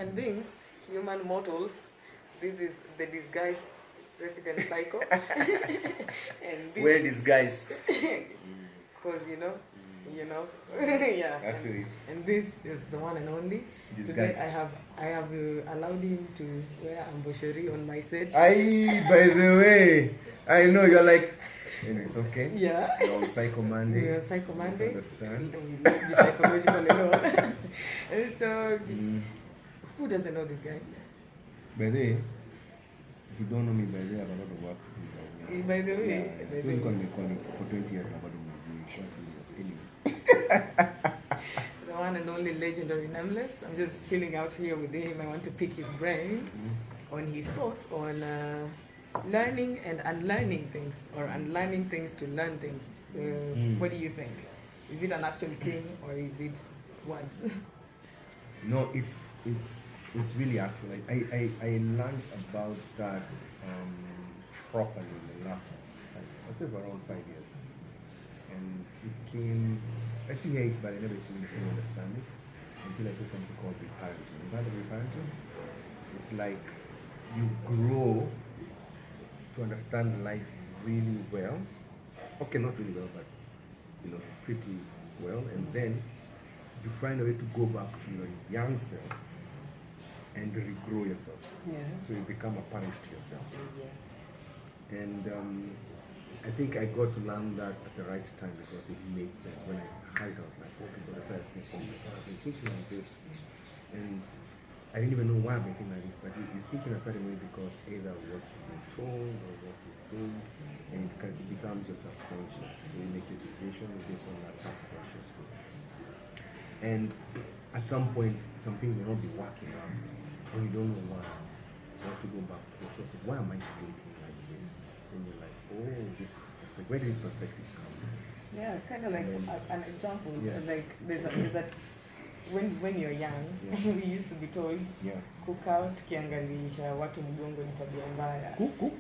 Human beings, human mortals, this is the disguised resident psycho. And this, Well disguised. because yeah. I feel you. And this is the one and only. Disguised. Today I have allowed him to wear ambosheri on my set. Aye, by the way, I know you're like, it's okay. Yeah. You're on Psycho Monday. We're on Psycho Monday. Understand? Let's be psychological and all. And so, who doesn't know this guy? By the way, if you don't know me, by the way, I have a lot of work to do. By the way, Yeah, by it's the way. going to be calling for 20 years. I'm anyway. The one and only legendary Nameless. I'm just chilling out here with him. I want to pick his brain on his thoughts on learning and unlearning things, or unlearning things to learn things. So, what do you think? Is it an actual thing, or is it words? No, it's really actual. I learned about that properly in the last, I'd say around 5 years. And it came, I still hear it, but I never fully understand it until I saw something called reparenting. You've heard of reparenting? It's like you grow to understand life really well. Okay, not really well, but pretty well. And then you find a way to go back to your young self and regrow yourself. Yeah. So you become a parent to yourself. Yes. And I think I got to learn that at the right time because it made sense. When I heard it, I was like, okay, but I said, oh my God, I've been thinking like this. And I didn't even know why I've been thinking like this, but you're thinking a certain way because either what you've been told or what you've done, and it becomes your subconscious. So you make your decision based on that subconsciously. And at some point, some things may not be working out, and you don't know why. So you have to go back to the source of why am I thinking like this? And you're like, oh, this perspective. Where did this perspective come from? Yeah, kind of like an example. Yeah. Like there's a when you're young, we used to be told, cook out kiangalisha watu mgongo ni tabia mbaya. Cook.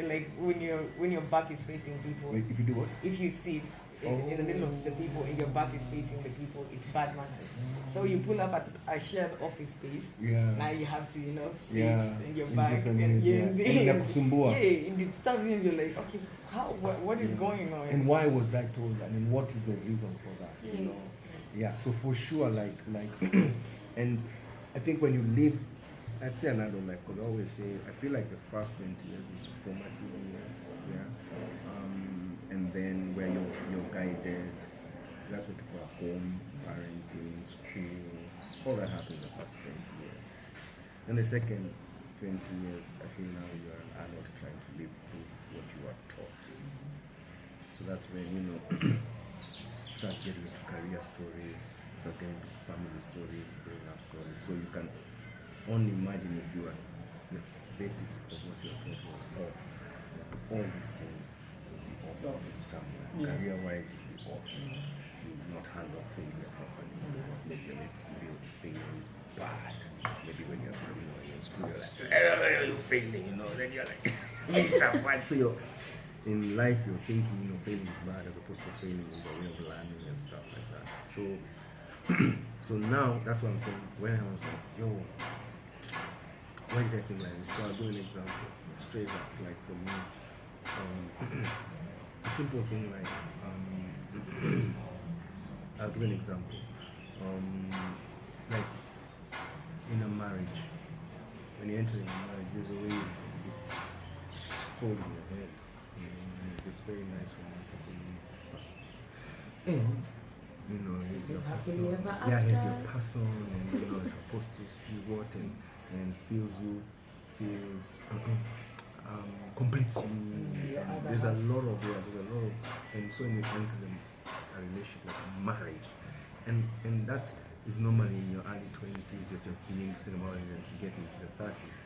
Like when your back is facing people. Wait, if you do what? If you sit in the middle of the people and your back is facing the people, it's bad manners. So you pull up at a shared office space. Yeah. Now you have to, sit in your In back different and ways, and it stops you and you're like, okay, what is going on? And why was I told that? And what is the reason for that? Yeah. So for sure, like, and I think when you live, I'd say an adult life, because I always say I feel like the first 20 years is formative years, and then where you're guided. That's where people are home, parenting, school, all that happens the first 20 years. And the second 20 years, I feel now you're an adult trying to live through what you are taught. So that's when, start getting into career stories, start getting into family stories, growing up stories. So you can only imagine if you are the basis of what you're taught was off. All these things will be off somewhere. Career-wise, you'll be off. You will not handle failure properly because maybe you feel failure is bad. Maybe when you're in school, you're like, you're failing, then you're like, it's bad. So in life, you're thinking, failing is bad as opposed to failing is a way of learning and stuff like that. So now, that's what I'm saying. When I was like, yo, why did I think like this? So I'll do an example, straight up, like for me. A simple thing like, I'll give an example. Like in a marriage, when you enter in a marriage, there's a way it's told in your head. It's just very nice romantic when you meet this person. And here's your person. Yeah, here's your person, and it's supposed to be what and feels you, completes you. There's a lot of, and so when you enter a relationship like a marriage, and that is normally in your early 20s, if you're beginning to think about it and you get into the 30s.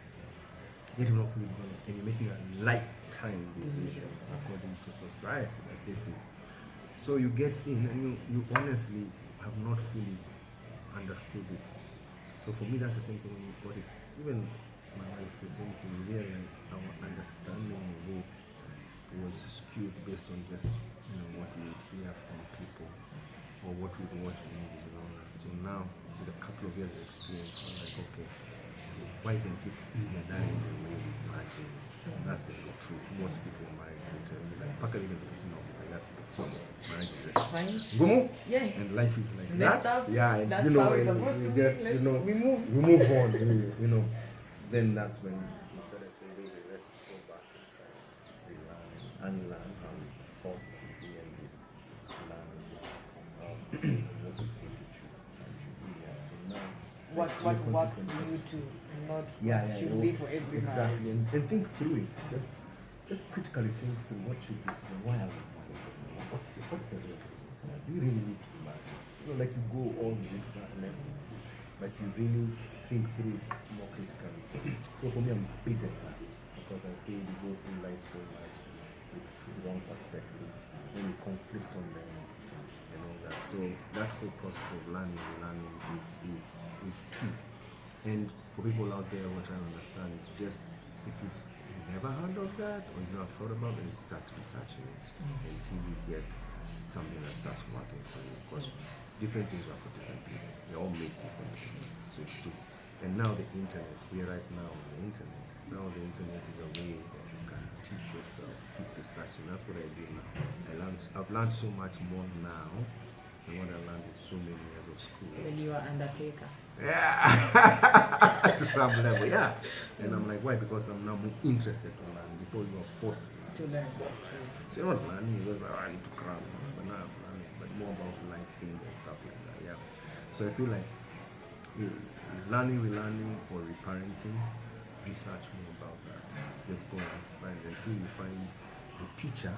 Yet you're not fully grown, and you're making a lifetime decision according to society that this is. So you get in and you honestly have not fully understood it. So for me, that's the same thing when you got it. Even my wife, the same thing. We realized our understanding of it was skewed based on just what we hear from people or what we watch in movies and all that. So now, with a couple of years of experience, I'm like, okay, why isn't it easier than in the way we imagine? That's the truth. Most people marry will tell you like pack a little bit, that's so marriage is Fine. boom, Yeah. and life is like It's that. messed up. Yeah, and That's you know, how it's and supposed we to just be. we move. move on. You know, then that's when we started saying, baby, let's go back and try and relearn and learn how we thought it should be and learn what we think it should be. Yeah. So now, What works for you too, and not should be for every exactly, and think through it. Just critically think through what should be. Why are we married? What's the real reason? Do you really need to be married? Like you go all the way to that level. Like you really think through it more critically. So for me, I'm big on that because I feel we go through life so much with the wrong perspectives. When we conflict on them, that. So that whole process of learning is key. And for people out there who are trying to understand, it's just if you've never heard of that or you've not thought about it, you start researching it until you get something that starts working for you. Because different things are for different people. They all make different things. So it's true. And now the internet, we're right now on the internet. Now the internet is a way that you can teach yourself, keep researching. That's what I do now. I've learned so much more now than what I learned in so many years of school. When you are Undertaker. Yeah, to some level, yeah. And I'm like, why? Because I'm now more interested to learn before you are forced to learn. That's true. So you're not learning, you're just like, I need to cram, but now I'm learning, but more about life things and stuff like that, yeah. So I feel like learning, relearning, or reparenting, research more about that. Just go and find until you find a teacher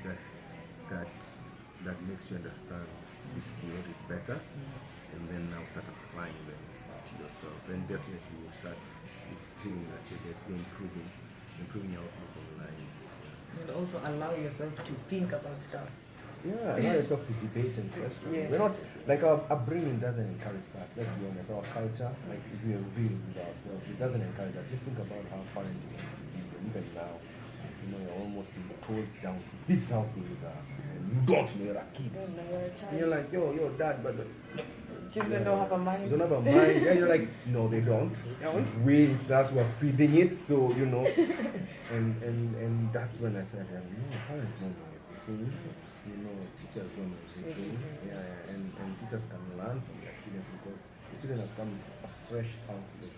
that makes you understand this field is better, and then now start applying them to yourself. Then definitely you'll start feeling that you're improving your outlook on life. And also allow yourself to think about stuff. Yeah, allow yourself to debate and question. Yeah. We're not like our upbringing doesn't encourage that. Let's be honest, our culture, like if we are real with ourselves, it doesn't encourage that. Just think about how parenting used to be, and even now, you're almost being told down. This is how things are, and you don't know you're a kid. Don't know you're a child. And you're like, yo, dad, but children don't have a mind. You don't have a mind. Yeah, you're like, no, they don't. Wait, that's what feeding it. So and that's when I said, parents don't know everything. Teachers don't know everything. Yeah, and teachers can learn from their students because the student has come with a fresh outlook,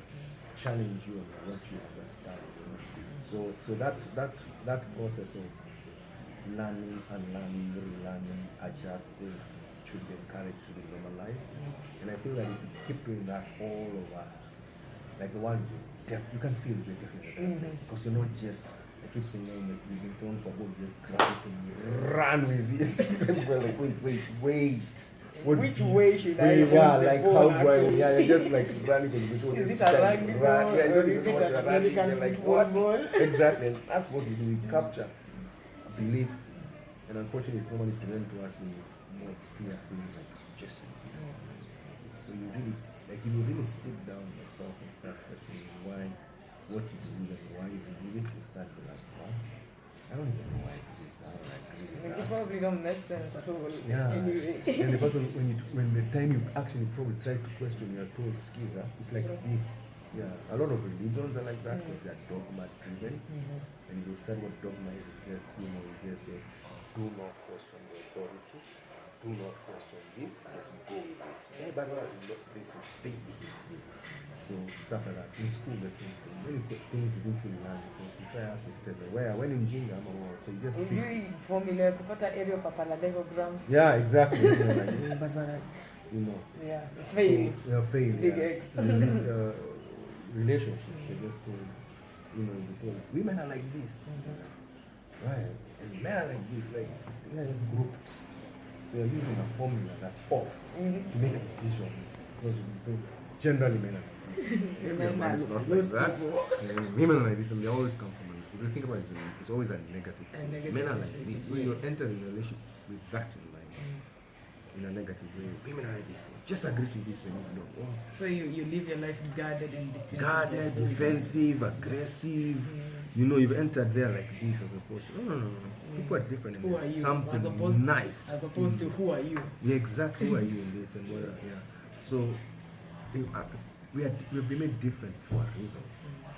challenge you on what you understand. So that process of learning, unlearning, relearning, adjusting should be encouraged, should be normalized. And I feel that if you keep doing that, all of us, like the one you can feel the difference because you're not just. I keep saying, we've been thrown for both, just grab it and run with this. We're like, wait. Which way should I go? Yeah, like how do I? Yeah, you're just like running because is it a rugby ball or is it an American football ball? Exactly, and that's what we do. We capture a belief, and unfortunately, it's normally presented to us in more fear things like just. So you really, like, if you really sit down yourself and start questioning what you believe and why you believe it, you start to like, I don't even know why I believe that. It probably don't make sense at all. Yeah. Anyway. And the person, when the time you actually probably try to question, you're told skiza, it's like this. Yeah. A lot of religions are like that because they're dogma driven. And you study what dogma is, it's just, you just say, do not question the authority. Do not question this, just go with it. Yeah, but this is big, this is big. So stuff like that. In school, the same thing. Really quick things you don't feel learn because you try to ask the teacher, where when in Jinga, I'm a so you just pick. You formula kupata area of a parallelogram. Yeah, exactly. Yeah, fail. So, fail. Big X. Relationships, they just told, because women are like this. Right? And men are like this, like they are just grouped. So you're using a formula that's off to make decisions. Because generally men are it's not like that. Women are like this, and they always come from if you think about it, it's always a negative. Men are like this. So you enter in a relationship with that in mind, in a negative way. Women are like this. Just agree to this when you don't. So you live your life guarded and defensive. Guarded, defensive, aggressive. You've entered there like this as opposed to no. People are different. Who are you? Something as opposed nice. As opposed to who are you? Yeah, exactly. Who are you in this and what? Yeah. So we've been made different for a reason,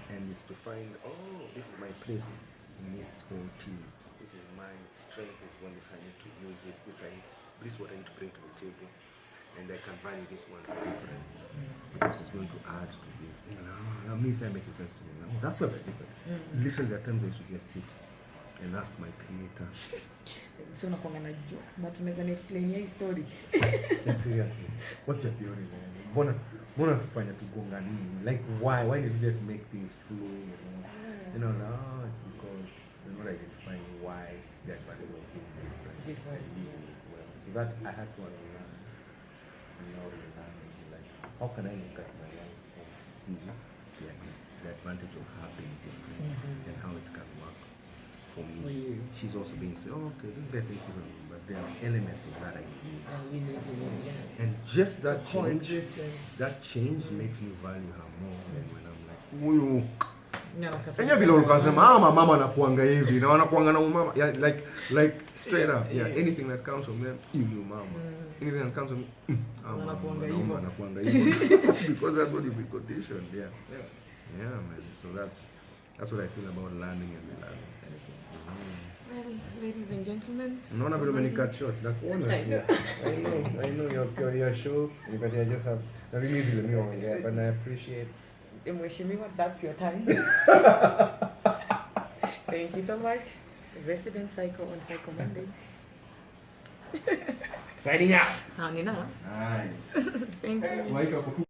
and it's to find, oh, this is my place in this whole team. This is my strength. Is when this I need to use it. This is what I need to bring to the table, and I can value this one's difference because it's going to add to this. Now, me, it's making sense to me now. That's why we're different. Literally, there are times I should just sit and ask my creator. So unakuanga na jokes but unaweza ni explain hii story. Like seriously, what's your theory man? Mbona tufanya tugonga nini? Like why did you just make things flow? You know, no, it's because we're not identifying why that particular thing is different and using it well. So that I had to unlearn. Like, how can I look at my life and see the advantage of having different and how it can work for me? She's also being said, oh, okay, this guy thinks differently, but there are elements of that I need. And just that change makes me value her more than when I'm like, huyu. Enye vile ukasema mama anakuanga hivi na wanakuanga na mama, yeah, like straight up, yeah, anything that comes from them, you mama. Anything that comes from me, anakuanga hivi. Because that's what you've been conditioned, yeah, man. So that's what I feel about learning and learning. Well, ladies and gentlemen, unaona vile umenicut short na kuona tu. I know your show, but I just have na really vile mimi ongea, but I appreciate. Mheshimiwa, that's your time. Thank you so much. Resident Psycho on Psycho Monday. Signing out. Signing out. Nice. Thank you.